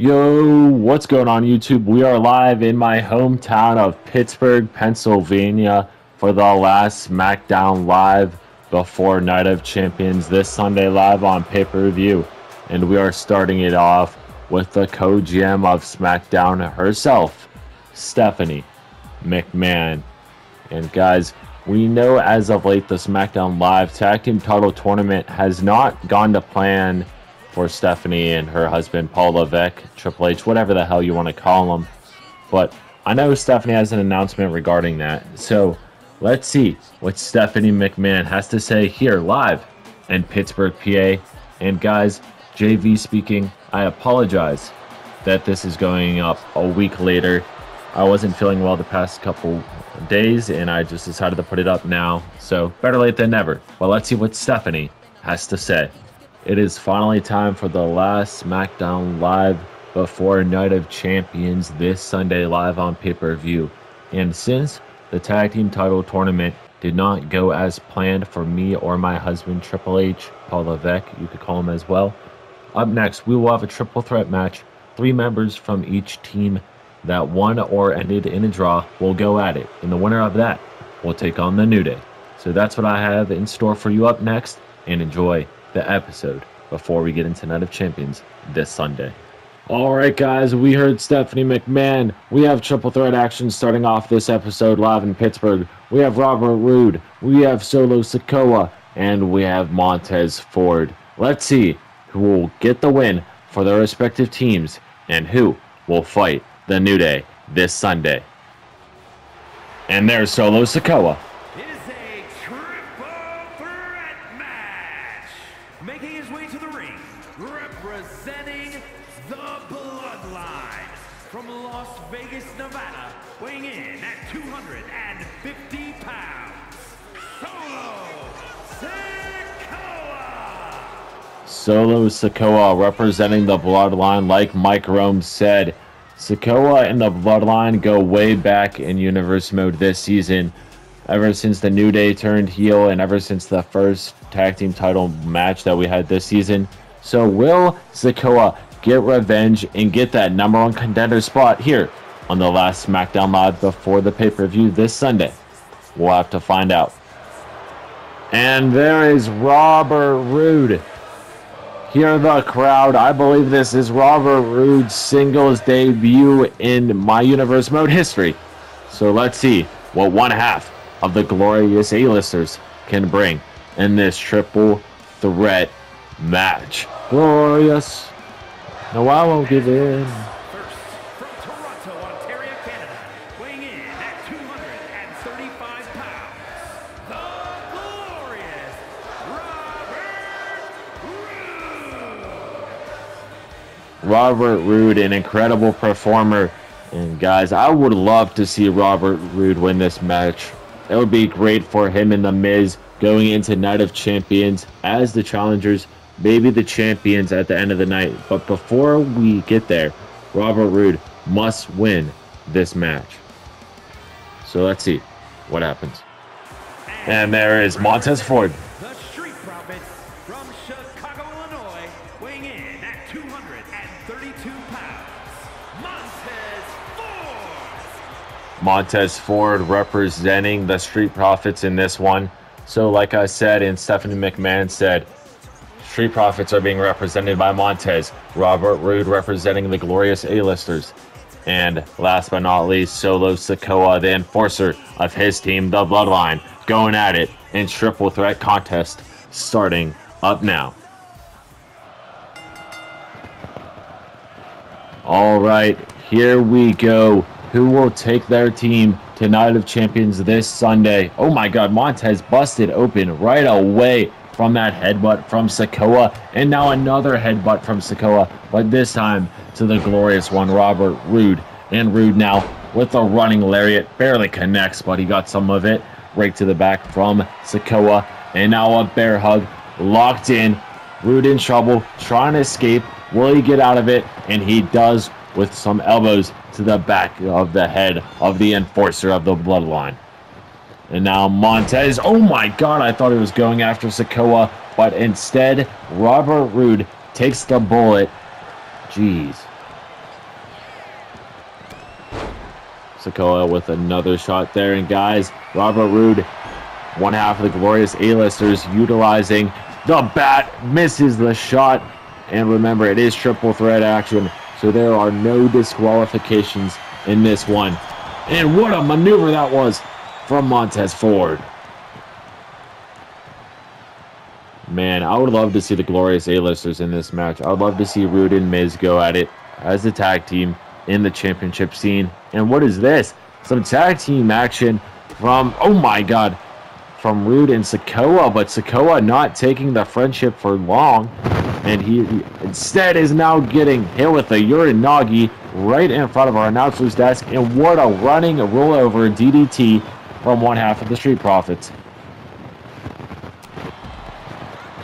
Yo, what's going on YouTube? We are live in my hometown of Pittsburgh, Pennsylvania for the last Smackdown live before Night of Champions this Sunday live on pay-per-view. And we are starting it off with the co-GM of Smackdown herself, Stephanie McMahon. And guys, we know as of late the Smackdown Live Tag Team Title Tournament has not gone to plan for Stephanie and her husband Paul Levesque, Triple H, whatever the hell you want to call him. But I know Stephanie has an announcement regarding that. So let's see what Stephanie McMahon has to say here live in Pittsburgh, PA. And guys, JV speaking, I apologize that this is going up a week later. I wasn't feeling well the past couple days and I just decided to put it up now. So better late than never. But let's see what Stephanie has to say. It is finally time for the last Smackdown live before Night of Champions this Sunday live on pay-per-view. And since the tag team title tournament did not go as planned for me or my husband Triple H, Paul Levesque, you could call him as well. Up next, we will have a triple threat match. 3 members from each team that won or ended in a draw will go at it. And the winner of that will take on the New Day. So that's what I have in store for you up next. And enjoy the episode before we get into Night of Champions this Sunday. Alright guys, we heard Stephanie McMahon. We have triple threat action starting off this episode live in Pittsburgh. We have Robert Roode, we have Solo Sikoa, and we have Montez Ford. Let's see who will get the win for their respective teams and who will fight the New Day this Sunday. And there's Solo Sikoa. Making his way to the ring, representing the Bloodline from Las Vegas, Nevada, weighing in at 250 pounds, Solo Sikoa! Solo Sikoa representing the Bloodline, like Mike Rome said. Sikoa and the Bloodline go way back in Universe Mode this season. Ever since the New Day turned heel and ever since the first tag team title match that we had this season. So will Sikoa get revenge and get that #1 contender spot here on the last Smackdown Live before the pay-per-view this Sunday? We'll have to find out. And there is Robert Roode. Hear the crowd. I believe this is Robert Roode's singles debut in My Universe Mode history. So let's see what one half of the glorious A-listers can bring in this triple threat match. Glorious. No, I won't give in. First, from Toronto, Ontario, Canada, weighing in at 235 pounds, the glorious Robert Roode, an incredible performer. And guys, I would love to see Robert Roode win this match. It would be great for him and The Miz going into Night of Champions as the challengers, maybe the champions at the end of the night. But before we get there, Robert Roode must win this match. So let's see what happens. And there is Montez Ford. The Street Profits from Chicago, Illinois, weighing in at 232 pounds, Montez Ford! Montez Ford representing the Street Profits in this one. So like I said, and Stephanie McMahon said, Street Profits are being represented by Montez. Robert Roode representing the glorious A-listers. And last but not least, Solo Sikoa, the enforcer of his team, the Bloodline, going at it in triple threat contest starting up now. Alright, here we go. Who will take their team to Night of Champions this Sunday? Oh my god, Montez busted open right away from that headbutt from Sikoa. And now another headbutt from Sikoa, but this time to the glorious one, Robert Roode. And Roode now with a running lariat. Barely connects, but he got some of it. Right to the back from Sikoa. And now a bear hug. Locked in. Roode in trouble. Trying to escape. Will he get out of it? And he does with some elbows to the back of the head of the enforcer of the Bloodline. And now Montez, oh my god, I thought he was going after Sikoa, but instead Robert Roode takes the bullet. Jeez. Sikoa with another shot there. And guys, Robert Roode, one half of the Glorious A-listers, utilizing the bat, misses the shot. And remember, it is triple threat action, so there are no disqualifications in this one. And what a maneuver that was from Montez forward. Man, I would love to see the Glorious A-listers in this match. I would love to see Roode and Miz go at it as a tag team in the championship scene. And what is this? Some tag team action from, oh my god, from Roode and Sikoa, but Sikoa not taking the friendship for long. And he instead is now getting hit with a Uranagi right in front of our announcer's desk. And what a running rollover DDT from one half of the Street Profits.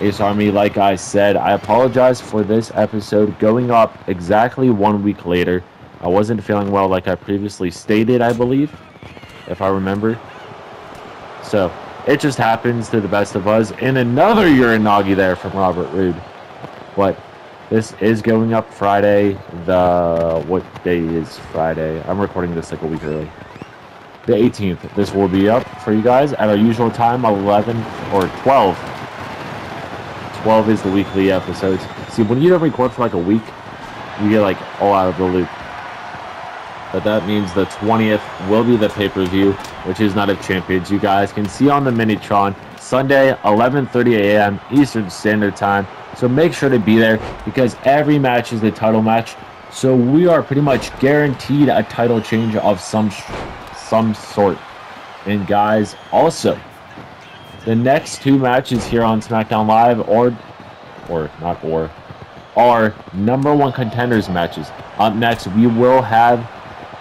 Ace Army, like I said, I apologize for this episode going up exactly 1 week later. I wasn't feeling well like I previously stated, I believe, if I remember. So, it just happens to the best of us. And another Uranagi there from Robert Roode. But this is going up Friday. What day is Friday? I'm recording this like a week early. The 18th. This will be up for you guys at our usual time, 11 or 12. 12 is the weekly episodes. See, when you don't record for like a week, you get like all out of the loop. But that means the 20th will be the pay-per-view, which is Night of Champions. You guys can see on the Minitron Sunday, 11:30 a.m. Eastern Standard Time. So make sure to be there because every match is a title match. So we are pretty much guaranteed a title change of some sort. And guys, also, the next two matches here on Smackdown Live are #1 contenders matches. Up next, we will have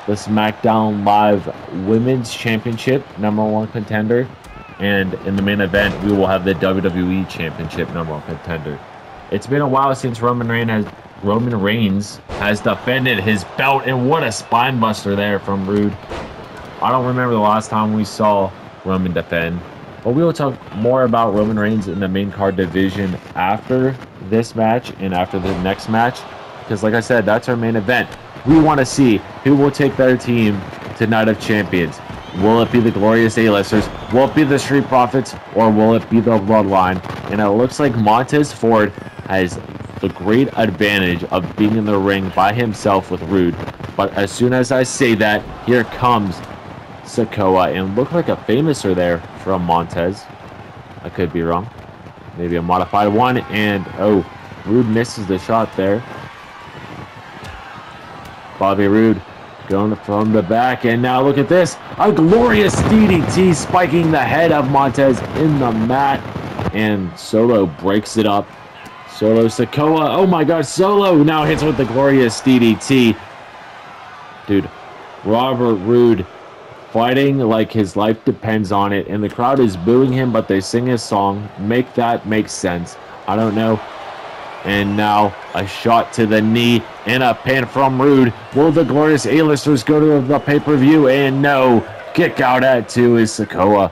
the Smackdown Live Women's Championship #1 contender. And in the main event, we will have the WWE Championship #1 contender. It's been a while since Roman Reigns has defended his belt, and what a spine buster there from Roode. I don't remember the last time we saw Roman defend. But we will talk more about Roman Reigns in the main card division after this match and after the next match. Because like I said, that's our main event. We want to see who will take their team to Night of Champions. Will it be the Glorious A-listers? Will it be the Street Profits? Or will it be the Bloodline? And it looks like Montez Ford has the great advantage of being in the ring by himself with Roode. But as soon as I say that, here comes Sikoa, and look like a famouser there from Montez. I could be wrong. Maybe a modified one, and oh, Roode misses the shot there. Bobby Roode going from the back, and now look at this. A glorious DDT spiking the head of Montez in the mat, and Solo breaks it up. Solo Sikoa, oh my god, Solo now hits with the glorious DDT. Dude, Robert Roode fighting like his life depends on it, and the crowd is booing him, but they sing his song. Make that make sense. I don't know. And now a shot to the knee and a pin from Roode. Will the Glorious A-listers go to the pay-per-view? And no, kick out at 2 is Sikoa.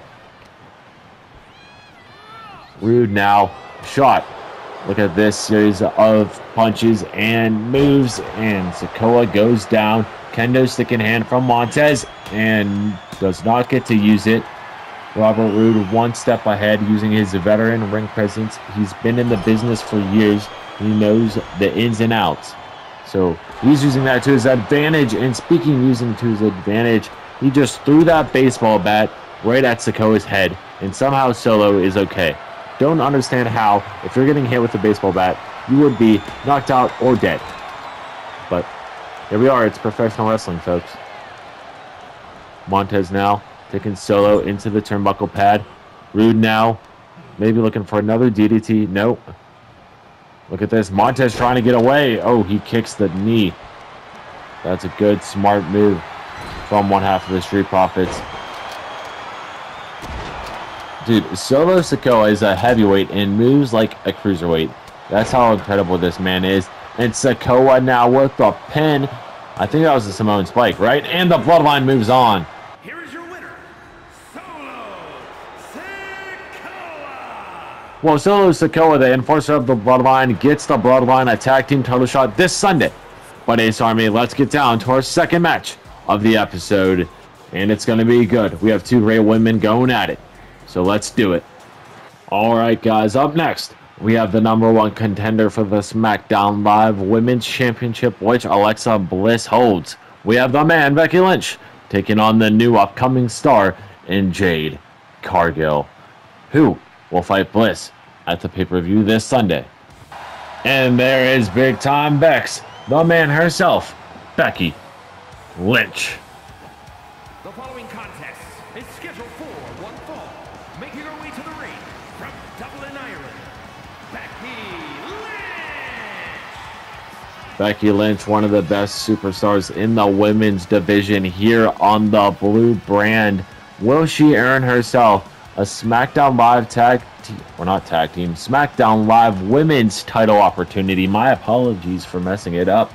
Roode now shot. Look at this series of punches and moves, and Sikoa goes down. Kendo stick in hand from Montez and does not get to use it. Robert Roode one step ahead using his veteran ring presence. He's been in the business for years. He knows the ins and outs. So he's using that to his advantage. And speaking of using to his advantage, he just threw that baseball bat right at Sikoa's head. And somehow Solo is okay. Don't understand how, if you're getting hit with a baseball bat, you would be knocked out or dead. But here we are. It's professional wrestling, folks. Montez now taking Solo into the turnbuckle pad. Roode now maybe looking for another DDT. Nope. Look at this. Montez trying to get away. Oh, he kicks the knee. That's a good, smart move from one half of the Street Profits. Dude, Solo Sikoa is a heavyweight and moves like a cruiserweight. That's how incredible this man is. And Sikoa now with the pin. I think that was a Samoan Spike, right? And the Bloodline moves on. Here is your winner, Solo Sikoa. Well, Solo Sikoa, the enforcer of the Bloodline, gets the Bloodline a tag team title shot this Sunday. But Ace Army, let's get down to our second match of the episode. and it's going to be good. We have two great women going at it, so let's do it. All right, guys, up next, we have the #1 contender for the Smackdown Live Women's Championship, which Alexa Bliss holds. We have the man, Becky Lynch, taking on the new upcoming star in Jade, Cargill, who will fight Bliss at the pay-per-view this Sunday. And there is big time Bex, the man herself, Becky Lynch. The following contest is scheduled for one fall. Making her way to the ring from Dublin, Ireland, Becky Lynch. Becky Lynch, one of the best superstars in the women's division here on the blue brand. Will she earn herself a SmackDown Live SmackDown Live Women's title opportunity? My apologies for messing it up.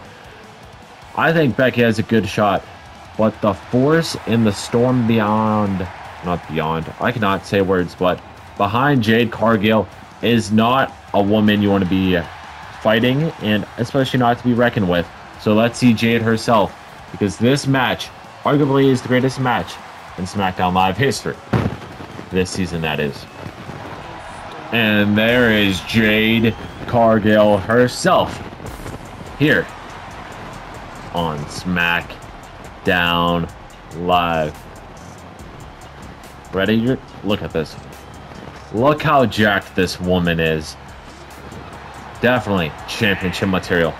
I think Becky has a good shot, but the force in the storm I cannot say words, but behind Jade Cargill is not a woman you want to be fighting, and especially not to be reckoned with. So let's see Jade herself, because this match arguably is the greatest match in SmackDown Live history. This season, that is. And there is Jade Cargill herself here on SmackDown Live. Ready? Look at this. Look how jacked this woman is. Definitely championship material.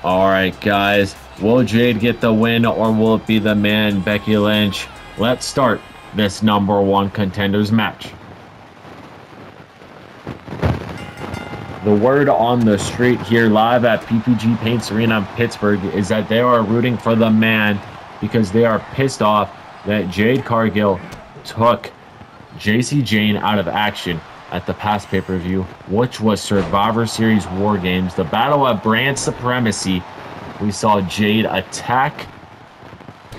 Alright, guys. Will Jade get the win, or will it be the man, Becky Lynch? Let's start this #1 contenders match. The word on the street here live at PPG Paints Arena in Pittsburgh is that they are rooting for the man because they are pissed off that Jade Cargill took JC Jane out of action at the past pay-per-view, which was Survivor Series War Games, the battle of brand supremacy. We saw Jade attack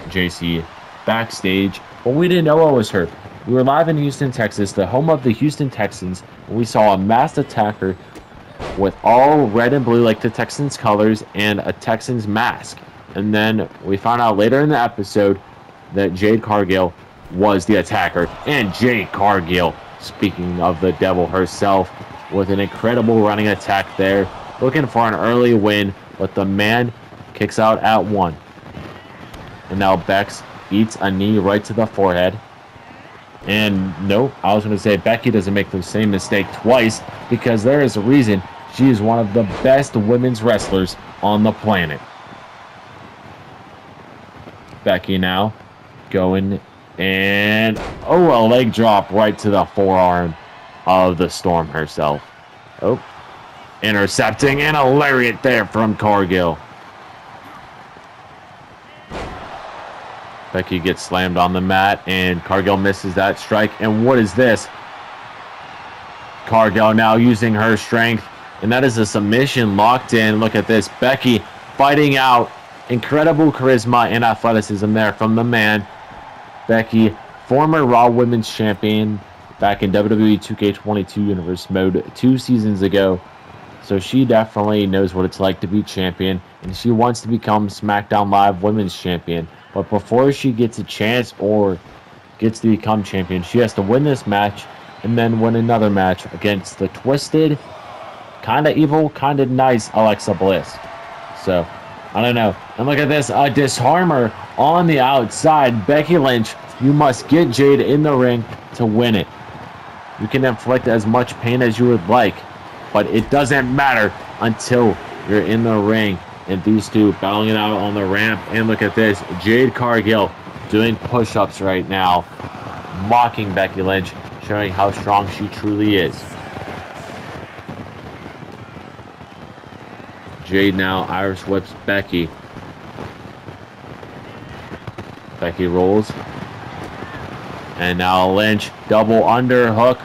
JC backstage, but we didn't know it was her. We were live in Houston, Texas, the home of the Houston Texans, and we saw a masked attacker with all red and blue like the Texans colors and a Texans mask. And then we found out later in the episode that Jade Cargill was the attacker. And Jade Cargill, speaking of the devil herself, with an incredible running attack there, looking for an early win, but the man kicks out at 1. And now Bex eats a knee right to the forehead. And no, I was going to say Becky doesn't make the same mistake twice, because there is a reason she is one of the best women's wrestlers on the planet. Becky now going, and oh, a leg drop right to the forearm of the Storm herself. Oh, intercepting, and a lariat there from Cargill. Becky gets slammed on the mat, and Cargill misses that strike. And what is this? Cargill now using her strength, and that is a submission locked in. Look at this. Becky fighting out. Incredible charisma and athleticism there from the man. Becky, former Raw Women's Champion back in WWE 2K24 Universe Mode 2 seasons ago. So she definitely knows what it's like to be champion, and she wants to become SmackDown Live Women's Champion. But before she gets a chance or gets to become champion, she has to win this match and then win another match against the twisted, kind of evil, kind of nice Alexa Bliss. So, I don't know. And look at this, a disarmer on the outside. Becky Lynch, you must get Jade in the ring to win it. You can inflict as much pain as you would like, but it doesn't matter until you're in the ring. And these two battling it out on the ramp. And look at this, Jade Cargill doing push-ups right now, mocking Becky Lynch, showing how strong she truly is. Jade now Irish whips Becky. Becky rolls. And now Lynch, double underhook.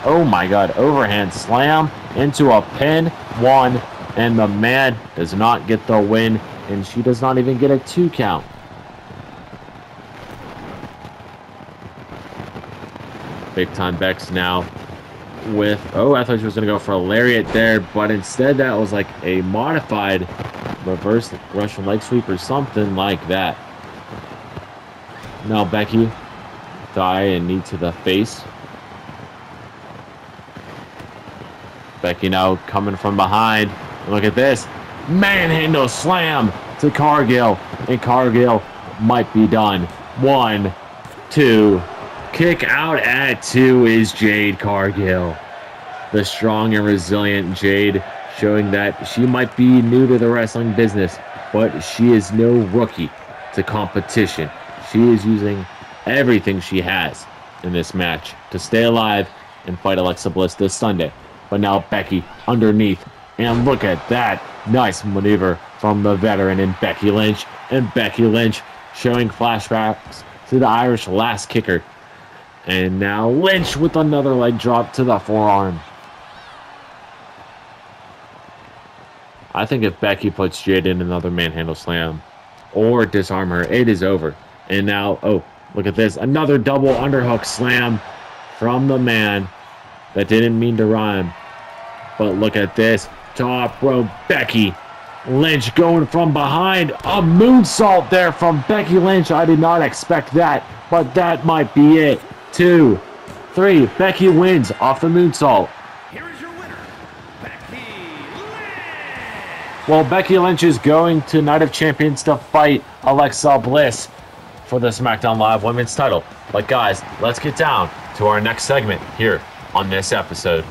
Oh my god, overhand slam into a pin. 1. And the man does not get the win, and she does not even get a 2 count. Big time Bex now with, oh, I thought she was going to go for a lariat there, but instead that was like a modified reverse Russian leg sweep or something like that. Now Becky, thigh and knee to the face. Becky now coming from behind. Look at this. Manhandle slam to Cargill. And Cargill might be done. 1, 2. Kick out at 2 is Jade Cargill. The strong and resilient Jade, showing that she might be new to the wrestling business, but she is no rookie to competition. She is using everything she has in this match to stay alive and fight Alexa Bliss this Sunday. But now Becky underneath. And look at that. Nice maneuver from the veteran in Becky Lynch. And Becky Lynch showing flashbacks to the Irish last kicker. And now Lynch with another leg drop to the forearm. I think if Becky puts Jade in another manhandle slam or disarm her, it is over. And now, oh, look at this. Another double underhook slam from the man. That didn't mean to rhyme. But look at this. Top rope Becky Lynch going from behind. A moonsault there from Becky Lynch. I did not expect that, but that might be it. 2, 3. Becky wins off the moonsault. Here is your winner, Becky Lynch. Well, Becky Lynch is going to Night of Champions to fight Alexa Bliss for the SmackDown Live Women's title. But guys, let's get down to our next segment here on this episode.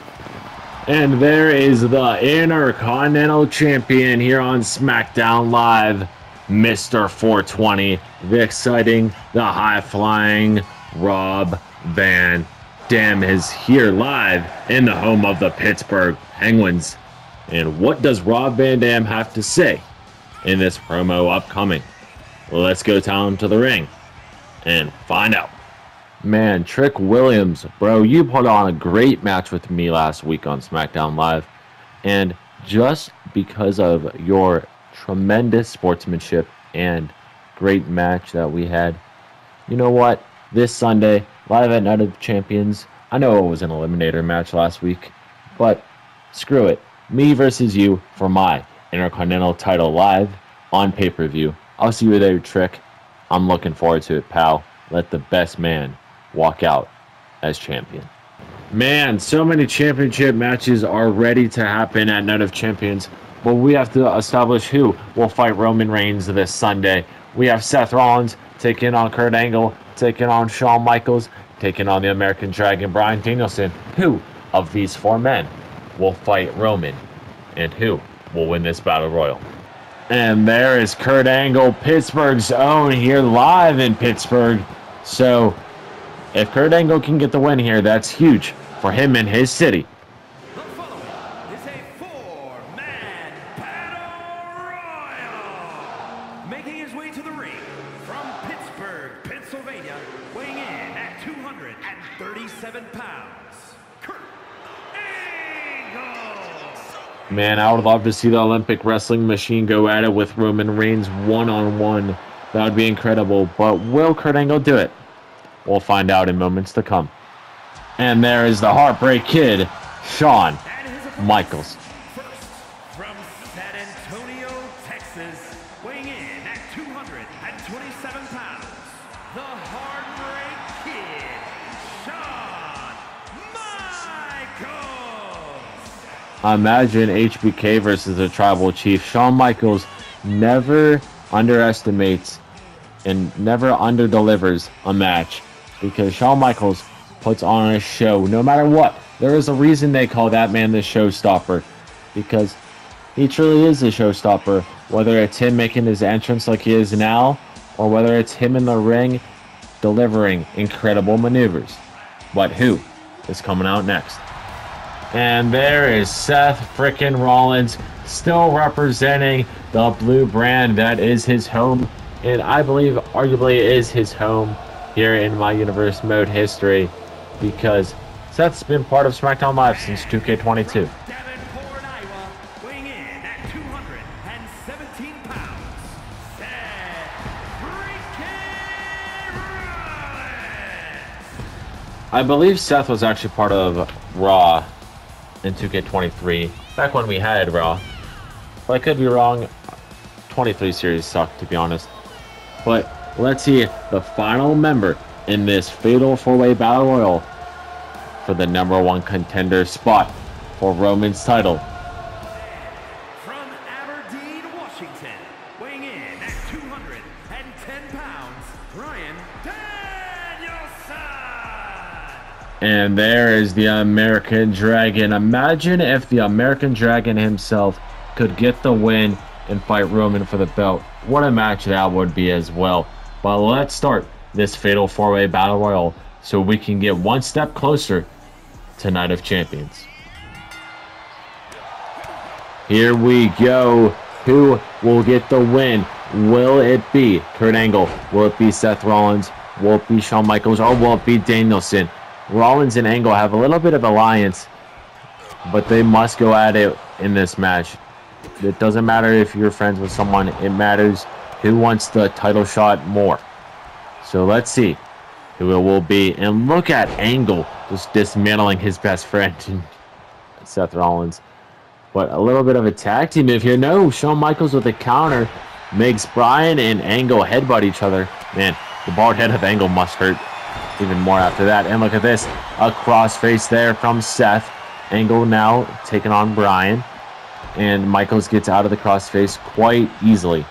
And there is the Intercontinental Champion here on SmackDown Live, Mr. 420, the exciting, the high-flying Rob Van Dam is here live in the home of the Pittsburgh Penguins. And what does Rob Van Dam have to say in this promo upcoming? Let's go down to the ring and find out. Man, Trick Williams, bro, you put on a great match with me last week on SmackDown Live. And just because of your tremendous sportsmanship and great match that we had, you know what? This Sunday, live at Night of Champions, I know it was an eliminator match last week, but screw it. Me versus you for my Intercontinental title live on pay-per-view. I'll see you there, Trick. I'm looking forward to it, pal. Let the best man walk out as champion. Man, so many championship matches are ready to happen at Night of Champions, but we have to establish who will fight Roman Reigns this Sunday. We have Seth Rollins taking on Kurt Angle, taking on Shawn Michaels, taking on the American Dragon Bryan Danielson. Who of these 4 men will fight Roman, and who will win this battle royal? And there is Kurt Angle, Pittsburgh's own, here live in Pittsburgh. So if Kurt Angle can get the win here, that's huge for him and his city. The following is a 4-man battle royal. Making his way to the ring from Pittsburgh, Pennsylvania, weighing in at 237 pounds, Kurt Angle. Man, I would love to see the Olympic wrestling machine go at it with Roman Reigns one-on-one. That would be incredible, but will Kurt Angle do it? We'll find out in moments to come. And there is the Heartbreak Kid, Shawn Michaels. First, from San Antonio, Texas, weighing in at 227 pounds, the Heartbreak Kid, Shawn Michaels. Imagine HBK versus the Tribal Chief. Shawn Michaels never underestimates and never underdelivers a match, because Shawn Michaels puts on a show no matter what. There is a reason they call that man the showstopper, because he truly is a showstopper, whether it's him making his entrance like he is now, or whether it's him in the ring delivering incredible maneuvers. But who is coming out next? And there is Seth Freakin Rollins, still representing the blue brand that is his home, and I believe arguably is his home here in my universe mode history, because Seth's been part of SmackDown Live since 2K22. I believe Seth was actually part of Raw in 2K23, back when we had Raw. But I could be wrong. 23 series sucked, to be honest. But let's see the final member in this fatal 4-way battle royal for the #1 contender spot for Roman's title. From Aberdeen, Washington, weighing in at 210 pounds, Bryan Danielson. And there is the American Dragon. Imagine if the American Dragon himself could get the win and fight Roman for the belt. What a match that would be as well. But let's start this fatal 4-way battle royal so we can get one step closer to Night of Champions. Here we go. Who will get the win? Will it be Kurt Angle? Will it be Seth Rollins? Will it be Shawn Michaels? Or will it be Danielson? Rollins and Angle have a little bit of alliance, but they must go at it in this match. It doesn't matter if you're friends with someone. It matters who wants the title shot more. So let's see who it will be. And look at Angle just dismantling his best friend, Seth Rollins. But a little bit of a tag team move here. No, Shawn Michaels with a counter makes Bryan and Angle headbutt each other. Man, the bald head of Angle must hurt even more after that. And look at this, a crossface there from Seth. Angle now taking on Bryan. And Michaels gets out of the crossface quite easily.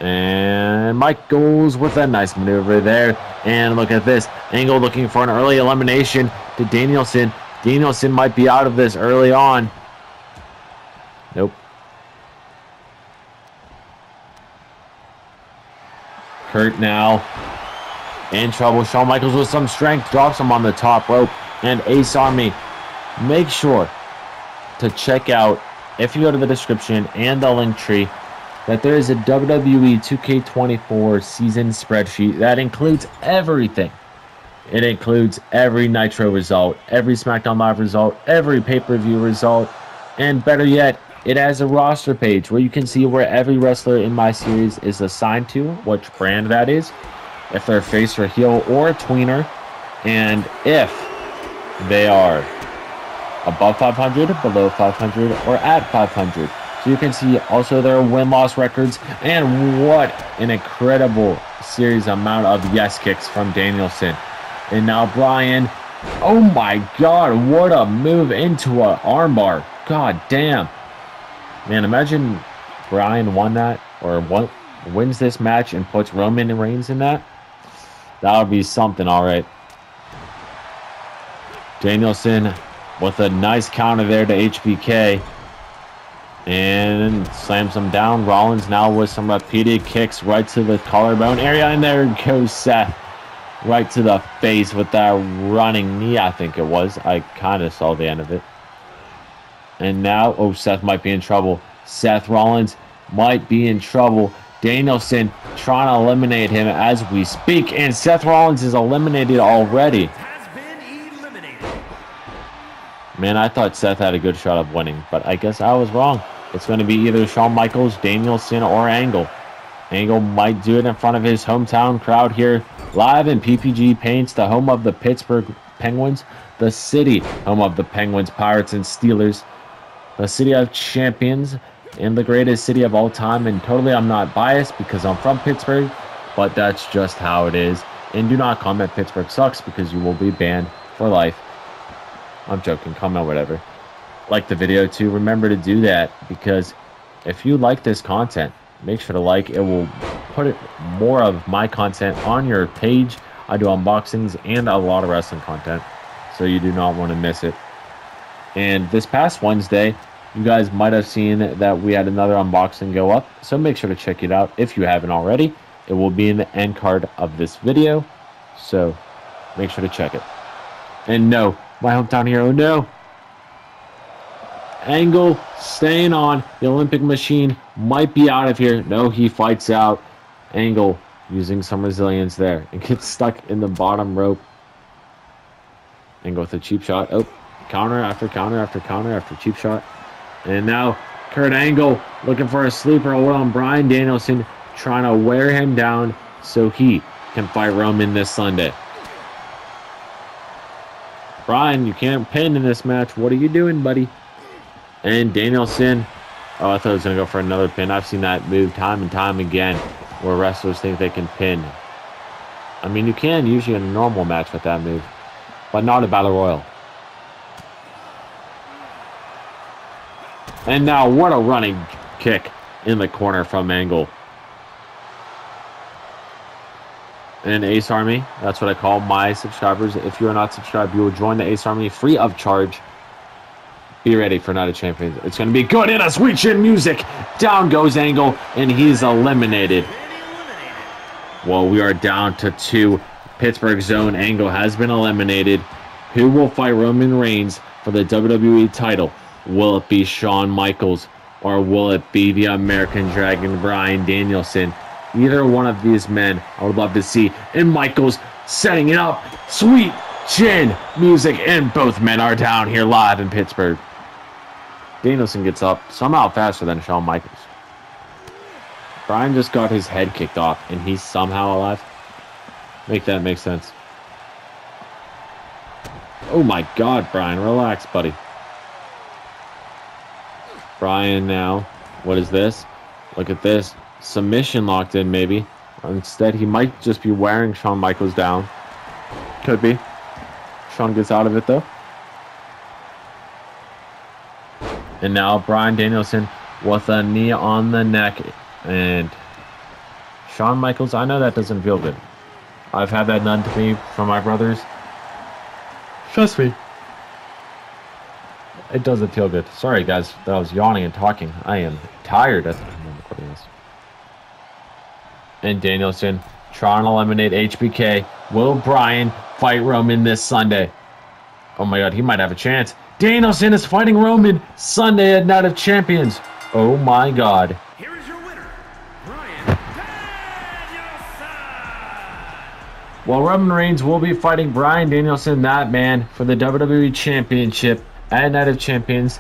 And Michaels with a nice maneuver there. And look at this. Angle looking for an early elimination to Danielson. Danielson might be out of this early on. Nope. Kurt now in trouble. Shawn Michaels with some strength drops him on the top rope. And Ace Army, make sure to check out, if you go to the description and the link tree, that there is a WWE 2K24 season spreadsheet that includes everything. It includes every Nitro result, every SmackDown Live result, every pay-per-view result, and better yet, it has a roster page where you can see where every wrestler in my series is assigned to, which brand that is, if they're face or heel or a tweener, and if they are above 500, below 500, or at 500. So you can see also their win-loss records, and what an incredible series amount of yes kicks from Danielson. And now Bryan, oh my god, what a move into an armbar. God damn. Man, imagine Bryan won that, or wins this match and puts Roman Reigns in that. That would be something, alright. Danielson with a nice counter there to HBK. And slams him down. Rollins now with some repeated kicks right to the collarbone area. And there goes Seth. Right to the face with that running knee, I think it was. I kind of saw the end of it. And now, oh, Seth might be in trouble. Seth Rollins might be in trouble. Danielson trying to eliminate him as we speak. And Seth Rollins is eliminated already. Man, I thought Seth had a good shot of winning, but I guess I was wrong. It's going to be either Shawn Michaels, Danielson, or Angle. Angle might do it in front of his hometown crowd here, live in PPG Paints, the home of the Pittsburgh Penguins, the city home of the Penguins, Pirates, and Steelers, the city of champions, and the greatest city of all time. And totally, I'm not biased because I'm from Pittsburgh, but that's just how it is. And do not comment Pittsburgh sucks because you will be banned for life. I'm joking. Comment whatever. Like the video too. Remember to do that because if you like this content, make sure to like. It will put more of my content on your page. I do unboxings and a lot of wrestling content, so you do not want to miss it. And this past Wednesday, you guys might have seen that we had another unboxing go up, so make sure to check it out if you haven't already. It will be in the end card of this video, so make sure to check it. And no, my hometown hero, no. Angle staying on. The Olympic machine might be out of here. No, he fights out. Angle using some resilience there and gets stuck in the bottom rope. Angle with a cheap shot. Oh, counter after counter after counter after cheap shot. And now Kurt Angle looking for a sleeper hold on Bryan Danielson, trying to wear him down so he can fight Roman this Sunday. Bryan, you can't pin in this match. What are you doing, buddy? And Danielson. Oh, I thought he was going to go for another pin. I've seen that move time and time again where wrestlers think they can pin. I mean, you can usually in a normal match with that move, but not a Battle Royal. And now, what a running kick in the corner from Angle. And Ace Army, that's what I call my subscribers. If you are not subscribed, you will join the Ace Army free of charge. Be ready for Night of Champions. It's going to be good in a sweet chin music. Down goes Angle, and he's eliminated. Well, we are down to 2. Pittsburgh Zone Angle has been eliminated. Who will fight Roman Reigns for the WWE title? Will it be Shawn Michaels, or will it be the American Dragon Bryan Danielson? Either one of these men I would love to see. And Michaels setting it up. Sweet chin music, and both men are down here live in Pittsburgh. Danielson gets up somehow faster than Shawn Michaels. Bryan just got his head kicked off, and he's somehow alive. Make that make sense. Oh my God, Bryan, relax, buddy. Bryan now, what is this? Look at this. Submission locked in, maybe. Instead, he might just be wearing Shawn Michaels down. Could be. Shawn gets out of it, though. And now Bryan Danielson with a knee on the neck. And Shawn Michaels, I know that doesn't feel good. I've had that done to me from my brothers. Trust me. It doesn't feel good. Sorry, guys, that I was yawning and talking. I am tired at the time I'm recording this. And Danielson trying to eliminate HBK. Will Bryan fight Roman this Sunday? Oh my God, he might have a chance. Danielson is fighting Roman Sunday at Night of Champions. Oh my God. Here is your winner, Bryan Danielson. Well, Roman Reigns will be fighting Bryan Danielson, that man, for the WWE Championship at Night of Champions.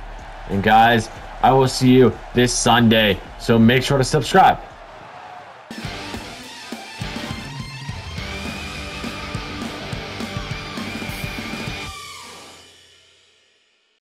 And guys, I will see you this Sunday. So make sure to subscribe.